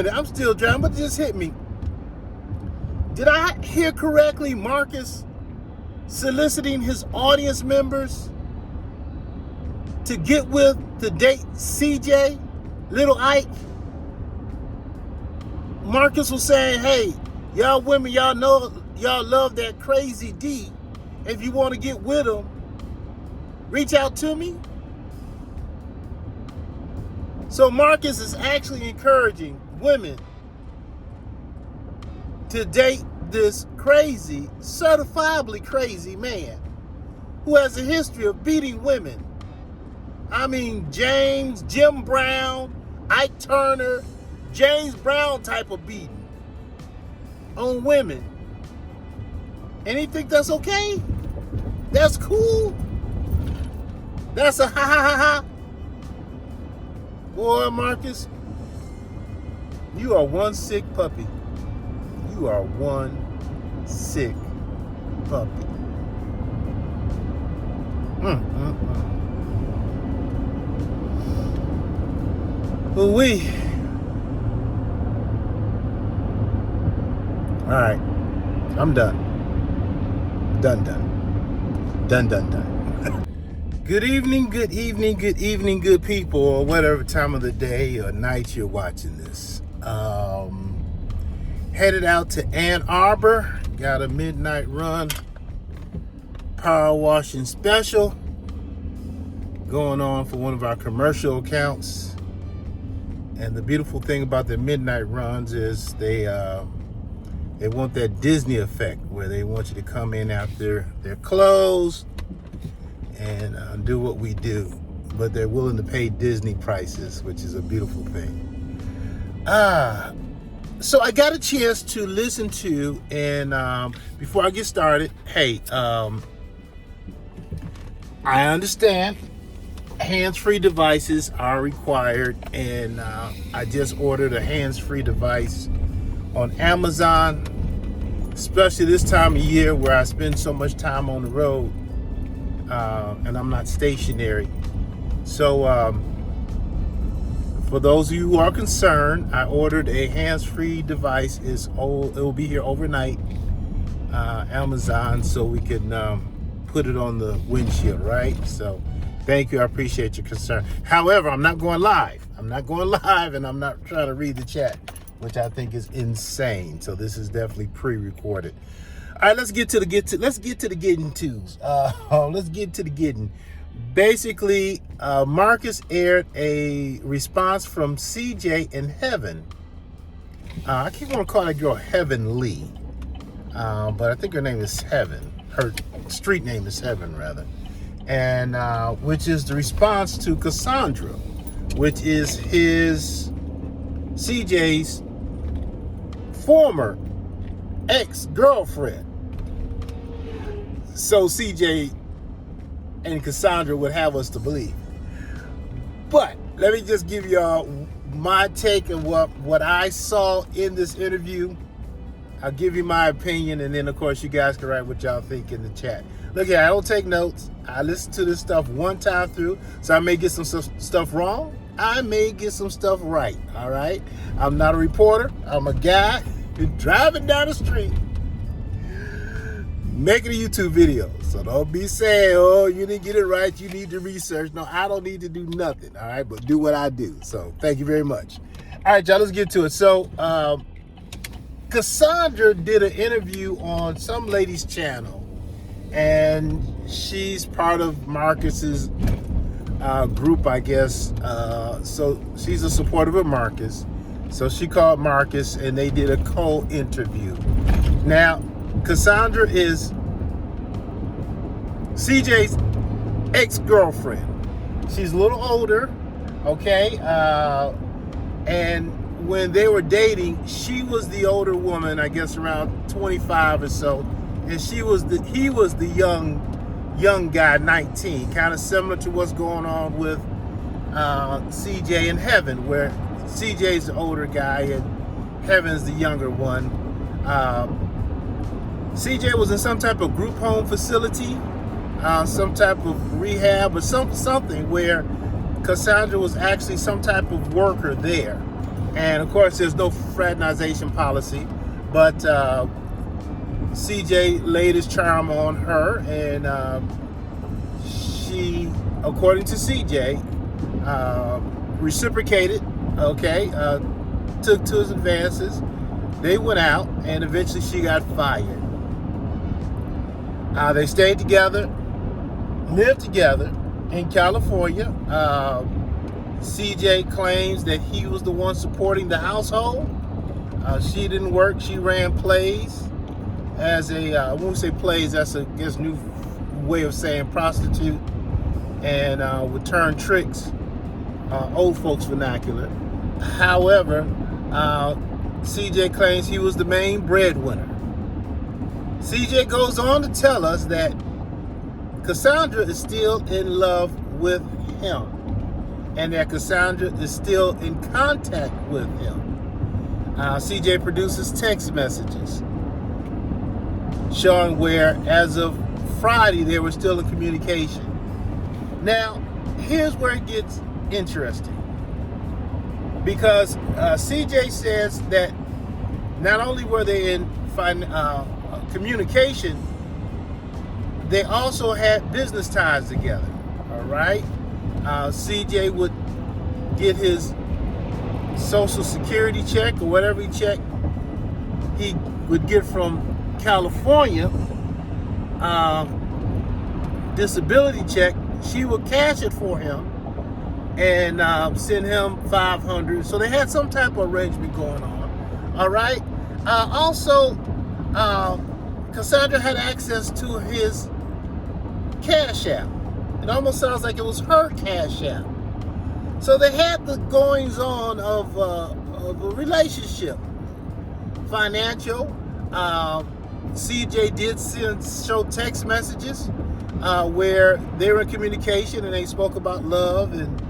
minute. I'm still driving, but it just hit me. Did I hear correctly, Marcus soliciting his audience members to get with, to date CJ, Lil Ike? Marcus was saying, hey, y'all women, y'all know, y'all love that crazy D. If you want to get with him, reach out to me. So Marcus is actually encouraging women to date this crazy, certifiably crazy man who has a history of beating women. I mean, Jim Brown, Ike Turner, James Brown type of beating on women. And he think that's okay? That's cool? That's a ha ha ha ha? Boy, Marcus, you are one sick puppy. You are one sick puppy. Ooh-wee. All right, I'm done. Done. Good evening, good people, or whatever time of the day or night you're watching this. Headed out to Ann Arbor. Got a midnight run power washing special going on for one of our commercial accounts. And the beautiful thing about the midnight runs is they want that Disney effect where they want you to come in after they're closed and do what we do, but they're willing to pay Disney prices, which is a beautiful thing. So I got a chance to listen to, and before I get started, hey, I understand hands-free devices are required, and I just ordered a hands-free device on Amazon, especially this time of year where I spend so much time on the road, and I'm not stationary. So for those of you who are concerned, I ordered a hands-free device. It will be here overnight, Amazon, so we can put it on the windshield, right? So thank you, I appreciate your concern. However, I'm not going live, and I'm not trying to read the chat, which I think is insane. So this is definitely pre-recorded. All right, let's get to the getting. Let's get to the getting. Basically, Marcus aired a response from CJ in Heaven. I keep want to call that girl Heavenly, but I think her name is Heaven. Her street name is Heaven, rather. And which is the response to Cassandra, which is CJ's former ex-girlfriend. So CJ and Cassandra would have us to believe. But let me just give y'all my take on what I saw in this interview. I'll give you my opinion, and then of course you guys can write what y'all think in the chat. Look here, I don't take notes. I listen to this stuff one time through, so I may get some stuff wrong. I may get some stuff right, all right? I'm not a reporter. I'm a guy driving down the street making a YouTube video. So don't be saying, oh, you didn't get it right, you need to research. No, I don't need to do nothing, all right? But do what I do. So thank you very much. All right, y'all, let's get to it. So Cassandra did an interview on some lady's channel, and she's part of Marcus's group, I guess. So she's a supporter of Marcus. So she called Marcus, and they did a co-interview. Now, Cassandra is CJ's ex-girlfriend. She's a little older, okay? And when they were dating, she was the older woman, I guess around 25 or so, and he was the young guy, 19, kind of similar to what's going on with CJ in Heaven, where CJ's the older guy and Heaven's the younger one. CJ was in some type of group home facility, some type of rehab or something where Cassandra was actually some type of worker there. And of course, there's no fraternization policy, but CJ laid his charm on her, and she, according to CJ, reciprocated. Okay, took to his advances. They went out, and eventually she got fired. They stayed together, lived together in California. CJ claims that he was the one supporting the household. She didn't work. She ran plays as a, when we say plays, that's a new way of saying prostitute, and would turn tricks, old folks vernacular. However, CJ claims he was the main breadwinner. CJ goes on to tell us that Cassandra is still in love with him, and that Cassandra is still in contact with him. CJ produces text messages showing where, as of Friday, they were still in communication. Now, here's where it gets interesting, because CJ says that not only were they in communication, they also had business ties together. All right, CJ would get his Social Security check or whatever check he would get from California, disability check. She would cash it for him and send him $500. So they had some type of arrangement going on. All right. Also, Cassandra had access to his Cash App. It almost sounds like it was her Cash App. So they had the goings on of a relationship, financial. CJ did show text messages where they were in communication, and they spoke about love and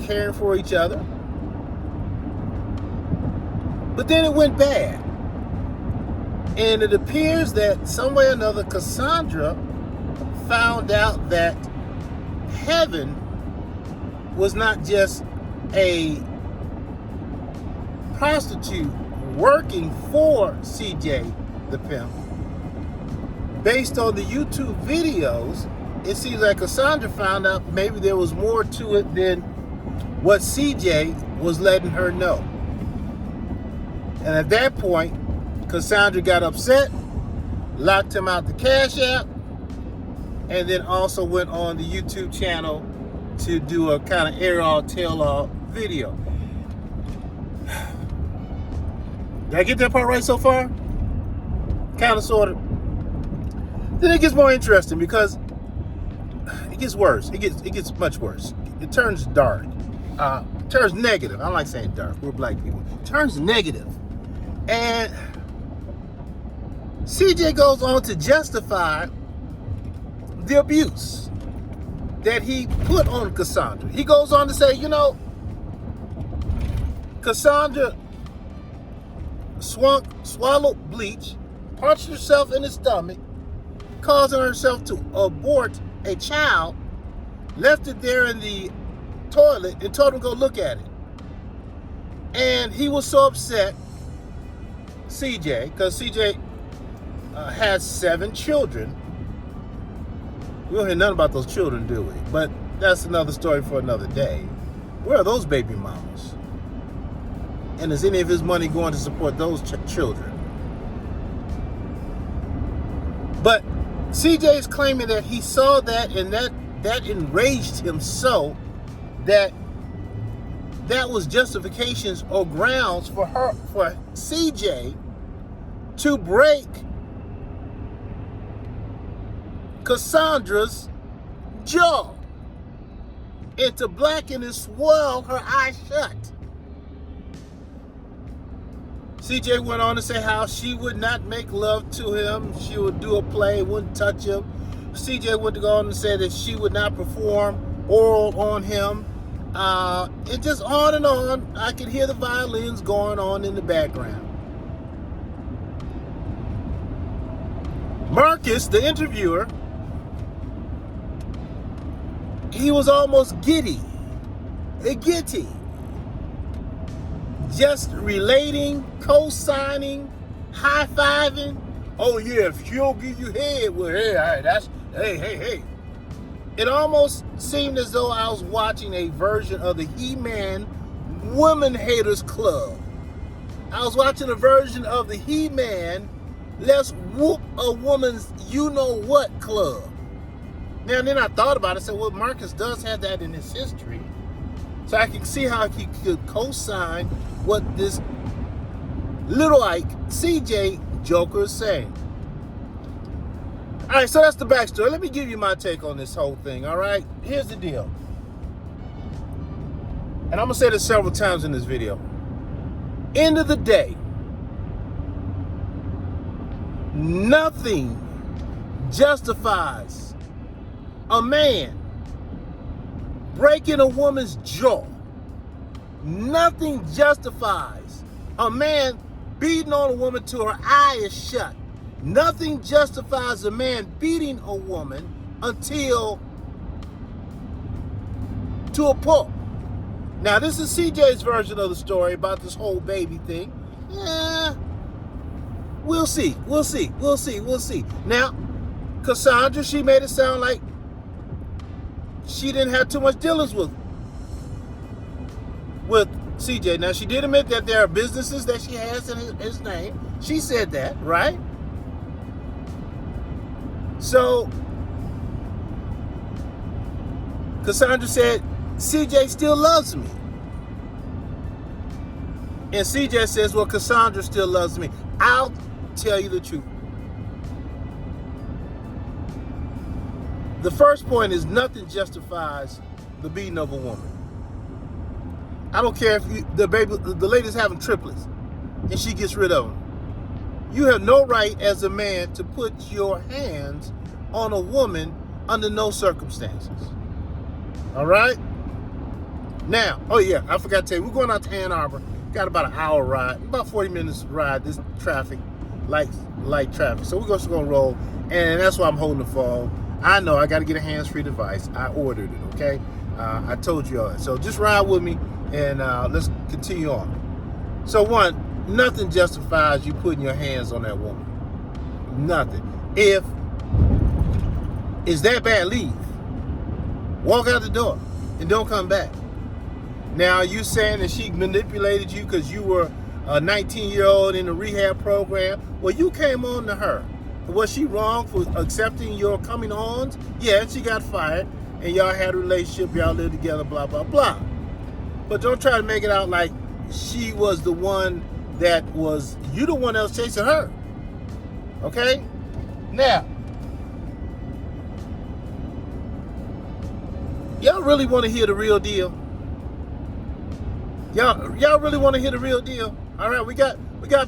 caring for each other. But then it went bad. And it appears that some way or another, Cassandra found out that heaven was not just a prostitute working for CJ the pimp. Based on the YouTube videos, it seems like Cassandra found out maybe there was more to it than what CJ was letting her know. And at that point, Cassandra got upset, locked him out the Cash App, and then also went on the YouTube channel to do a kind of air-all, tail-all video. Did I get that part right so far? Kind of, sort of. Then it gets more interesting, because it gets worse. It gets much worse. It turns dark. It turns negative. I don't like saying dark. We're black people. It turns negative. And CJ goes on to justify the abuse that he put on Cassandra. He goes on to say, Cassandra swallowed bleach, punched herself in the stomach, causing herself to abort a child, left it there in the toilet, and told him to go look at it. And he was so upset, CJ, because CJ has 7 children. We don't hear nothing about those children, do we? But that's another story for another day. Where are those baby mamas? And is any of his money going to support those children? But CJ is claiming that he saw that, and that enraged him so that was justifications or grounds for CJ to break Cassandra's jaw and to blacken and swirl her eyes shut. CJ went on to say how she would not make love to him. She would do a play, wouldn't touch him. CJ went to go on and say that she would not perform oral on him. And just on and on. I could hear the violins going on in the background. Marcus, the interviewer, he was almost giddy. just relating, co-signing, high-fiving. Oh yeah, if she'll give you head, well, hey. It almost seemed as though I was watching a version of the He-Man Women Haters Club. I was watching a version of the He-Man Let's Whoop a Woman's You-Know-What Club. Now, then I thought about it, said, well, Marcus does have that in his history. So I can see how he could co-sign what this Lil Ike, CJ Joker is saying. All right, so that's the backstory. Let me give you my take on this whole thing, all right? Here's the deal. And I'm going to say this several times in this video. End of the day, nothing justifies a man breaking a woman's jaw. Nothing justifies a man beating on a woman till her eye is shut. Nothing justifies a man beating a woman until to a pulp. Now, this is CJ's version of the story about this whole baby thing. Yeah, we'll see. Now, Cassandra, she made it sound like she didn't have too much dealings with CJ. Now, she did admit that there are businesses that she has in his name. She said that, right? So, Cassandra said, CJ still loves me. And CJ says, well, Cassandra still loves me. I'll tell you the truth. The first point is nothing justifies the beating of a woman. I don't care if the lady's having triplets and she gets rid of them. You have no right as a man to put your hands on a woman under no circumstances. All right? Now, oh yeah, I forgot to tell you, we're going out to Ann Arbor. Got about an hour ride, about 40 minutes ride, this traffic, light traffic. So we're just going to roll, and that's why I'm holding the phone. I know I got to get a hands-free device. I ordered it, okay? I told you all that. So just ride with me, and let's continue on. So one, nothing justifies you putting your hands on that woman. Nothing. If it's that bad, leave. Walk out the door and don't come back. Now, you saying that she manipulated you because you were a 19-year-old in the rehab program? Well, you came on to her. Was she wrong for accepting your coming ons? Yeah, she got fired, and y'all had a relationship, y'all lived together, blah, blah, blah. But don't try to make it out like she was the one that was, you the one that was chasing her. Okay? Now, y'all really want to hear the real deal? Y'all really want to hear the real deal? All right, we got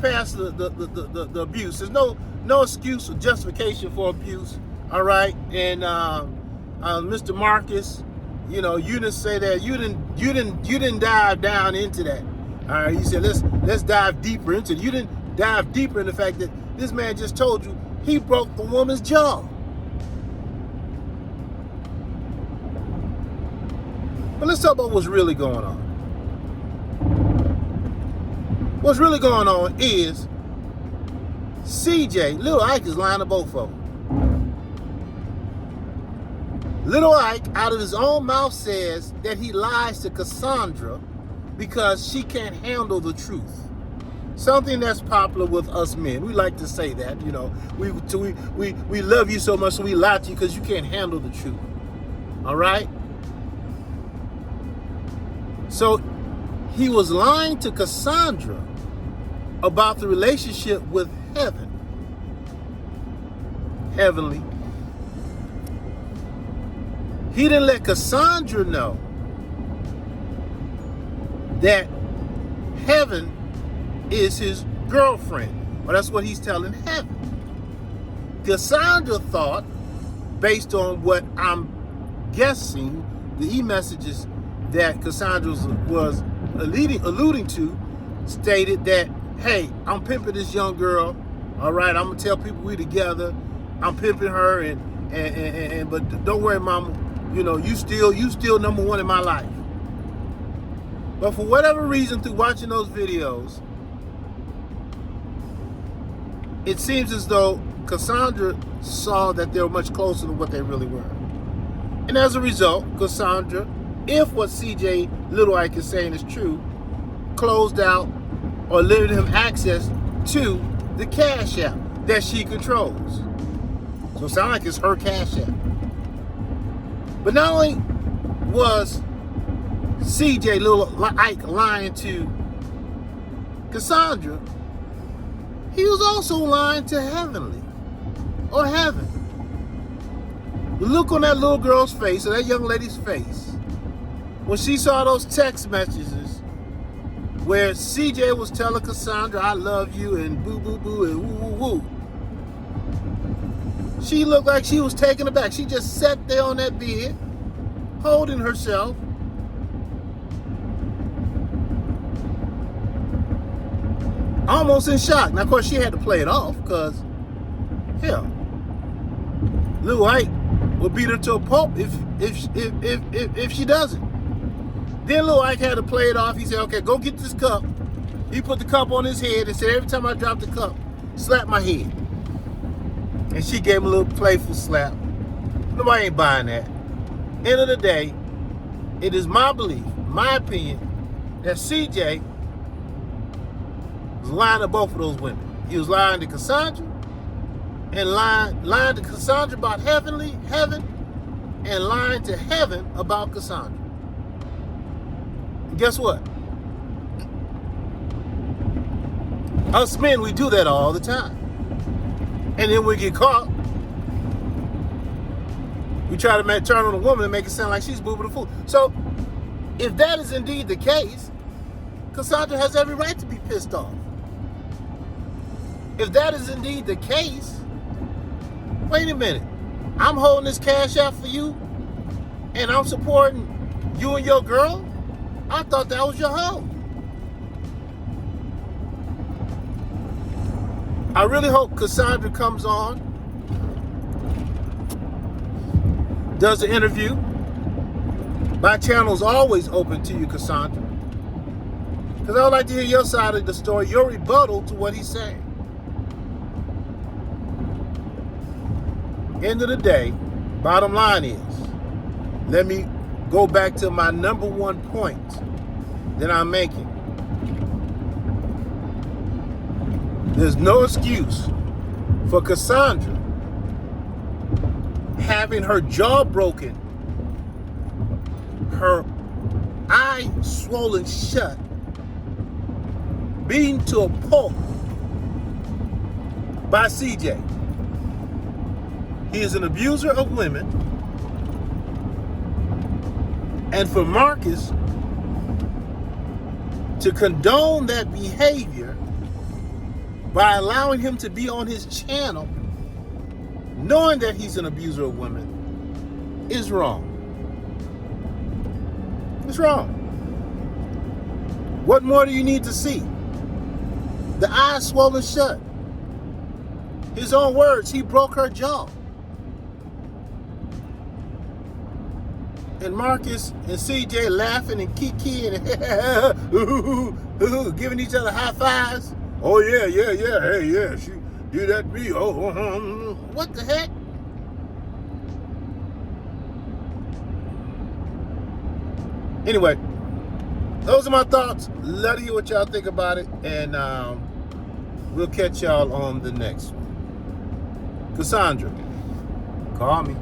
past the abuse. There's no excuse or justification for abuse. All right, and Mr. Marcus, you know, you didn't say that. You didn't dive down into that. All right, you said let's dive deeper into it. You didn't dive deeper in the fact that this man just told you he broke the woman's jaw. But let's talk about what's really going on. What's really going on is CJ, Lil Ike is lying to both of them. Lil Ike, out of his own mouth, says that he lies to Cassandra because she can't handle the truth. Something that's popular with us men. We like to say that, you know, we love you so much, so we lie to you because you can't handle the truth. All right? So he was lying to Cassandra about the relationship with heavenly. He didn't let Cassandra know that heaven is his girlfriend. Well, that's what he's telling heaven. Cassandra thought, based on what I'm guessing, the e-messages that Cassandra was alluding to, stated that, hey, I'm pimping this young girl. All right, I'm gonna tell people we together. I'm pimping her, and but don't worry, mama. You know, you still number one in my life. But for whatever reason, through watching those videos, it seems as though Cassandra saw that they were much closer than what they really were. And as a result, Cassandra, if what CJ Lil Ike is saying is true, closed out or limited him access to the Cash App that she controls. So it sounds like it's her Cash App. But not only was CJ Lil Ike lying to Cassandra, he was also lying to Heavenly, or Heaven. The look on that little girl's face, or that young lady's face, when she saw those text messages where CJ was telling Cassandra, I love you, and boo, boo, boo, and woo, woo, woo. She looked like she was taken aback. She just sat there on that bed, holding herself. Almost in shock. Now, of course, she had to play it off because, hell, Lil Ike will beat her to a pulp if she doesn't. Then Lil Ike had to play it off. He said, okay, go get this cup. He put the cup on his head and said, every time I drop the cup, slap my head. And she gave him a little playful slap. Nobody ain't buying that. End of the day, it is my belief, my opinion, that CJ was lying to both of those women. He was lying to Cassandra and lying to Cassandra about Heaven, and lying to Heaven about Cassandra. And guess what? Us men, we do that all the time. And then we get caught. We try to turn on a woman and make it sound like she's booing the fool. So, if that is indeed the case, Cassandra has every right to be pissed off. If that is indeed the case, wait a minute. I'm holding this Cash App for you, and I'm supporting you and your girl? I thought that was your hoe. I really hope Cassandra comes on, does an interview. My channel is always open to you, Cassandra, because I would like to hear your side of the story, your rebuttal to what he's saying. End of the day, bottom line is, let me go back to my number one point that I'm making. There's no excuse for Cassandra having her jaw broken, her eye swollen shut, beaten to a pulp by CJ. He is an abuser of women. And for Marcus to condone that behavior by allowing him to be on his channel, knowing that he's an abuser of women, is wrong. It's wrong. What more do you need to see? The eye swollen shut. His own words, he broke her jaw. And Marcus and CJ laughing and kikiing and giving each other high fives. Oh yeah, hey yeah, she did that to me. Oh, what the heck? Anyway, those are my thoughts. Let me hear what y'all think about it, and we'll catch y'all on the next one. Cassandra, call me.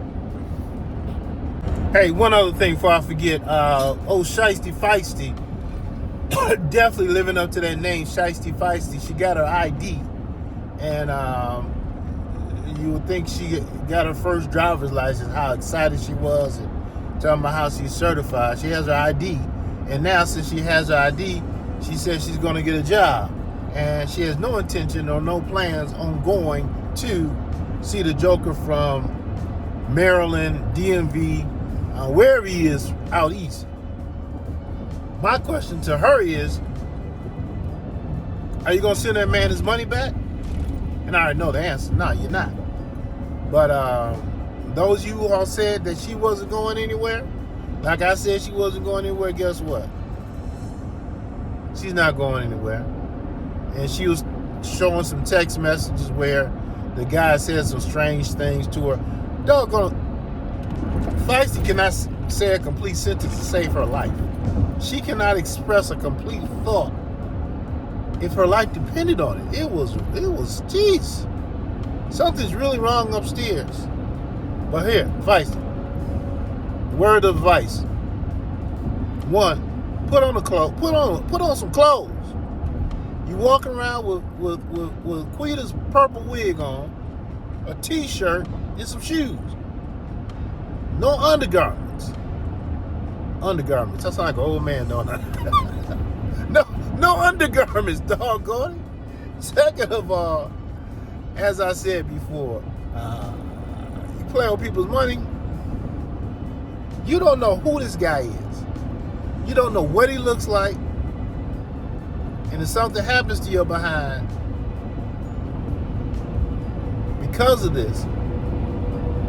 Hey, one other thing before I forget. Shyy Feisty, definitely living up to that name, Shyy Feisty. She got her ID, and you would think she got her first driver's license, how excited she was, and talking about how she's certified. She has her ID, and now since she has her ID, she says she's going to get a job, and she has no intention or no plans on going to see the Joker from Maryland, DMV, wherever he is out east. My question to her is, are you going to send that man his money back? And I already know the answer. No, you're not. But those of you who all said that she wasn't going anywhere, like I said she wasn't going anywhere, guess what? She's not going anywhere. And she was showing some text messages where the guy said some strange things to her. Doggone, Feisty cannot say a complete sentence to save her life. She cannot express a complete thought if her life depended on it. It was, jeez. Something's really wrong upstairs. But here, Feisty, word of advice. One, put on some clothes. You walking around with Quita's purple wig on, a t-shirt, and some shoes. No undergarments. Undergarments. I sound like an old man, don't I? No undergarments, doggone it. Second of all, as I said before, you play with people's money, you don't know who this guy is. You don't know what he looks like. And if something happens to your behind because of this,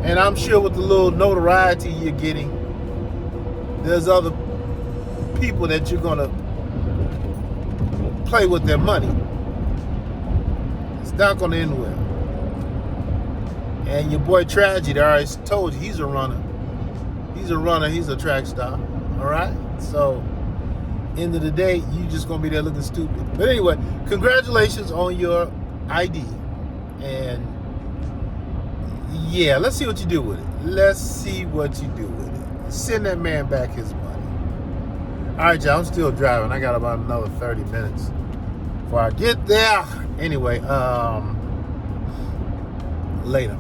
and I'm sure with the little notoriety you're getting, there's other people that you're going to play with their money. It's not going to end well. And your boy Tragedy, I already told you, he's a runner. He's a runner. He's a track star. All right? So, end of the day, you just going to be there looking stupid. But anyway, congratulations on your ID. And yeah, let's see what you do with it. Let's see what you do with it. Send that man back his money. All right, y'all, I'm still driving. I got about another 30 minutes before I get there. Anyway, later.